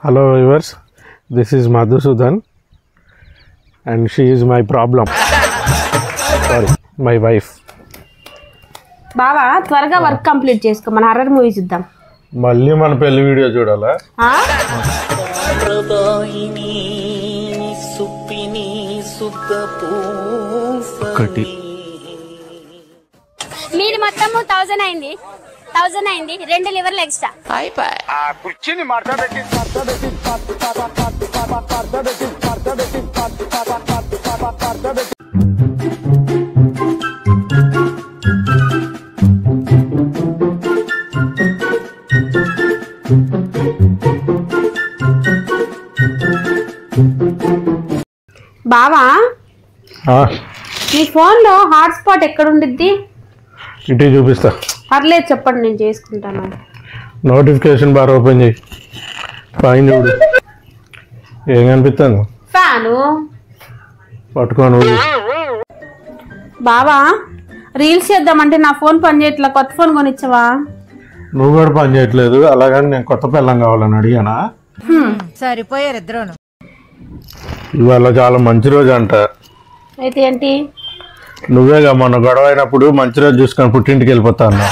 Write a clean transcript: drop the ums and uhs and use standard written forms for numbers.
Hello viewers, this is Madhusudan and she is my problem. Sorry, my wife. బావా త్వరగా work complete చేసుకో, మన horror movie చూద్దాం. మళ్ళీ మన పెళ్లి వీడియో చూడాలా? మీరు మొత్తం 1000 అయింది, 2 లివర్లు ఎక్స్ట్రా. కుర్చీని మాట్లాడబెట్టి బావా మీ ఫోన్లో హాట్స్పాట్ ఎక్కడ ఉండిద్ది? ఇటే చూపిస్తా. పర్లేదు చెప్పండి, నేను చేసుకుంటాను. నోటిఫికేషన్ బార్ ఓపెన్ చేయి, పైన చూడు ఏం కనిపిస్తుంది? ఫ్యాను. పట్టుకోను. బావా రీల్స్ చేద్దామంటే నా ఫోన్ పని చేయట్లా, కొత్త ఫోన్ కొనిచ్చవా? నువ్వు కూడా పని చేయట్లేదు, అలాగని నేను కొత్త పిల్లం కావాలని అడిగానా? సరిపోయారు ఇద్దరును. ఇవాళ చాలా మంచి రోజు అంట. అయితే ఏంటి? నువ్వేగా మొన్న గొడవ అయినప్పుడు మంచి రోజు చూసుకొని పుట్టింటికి వెళ్ళిపోతా అన్నా.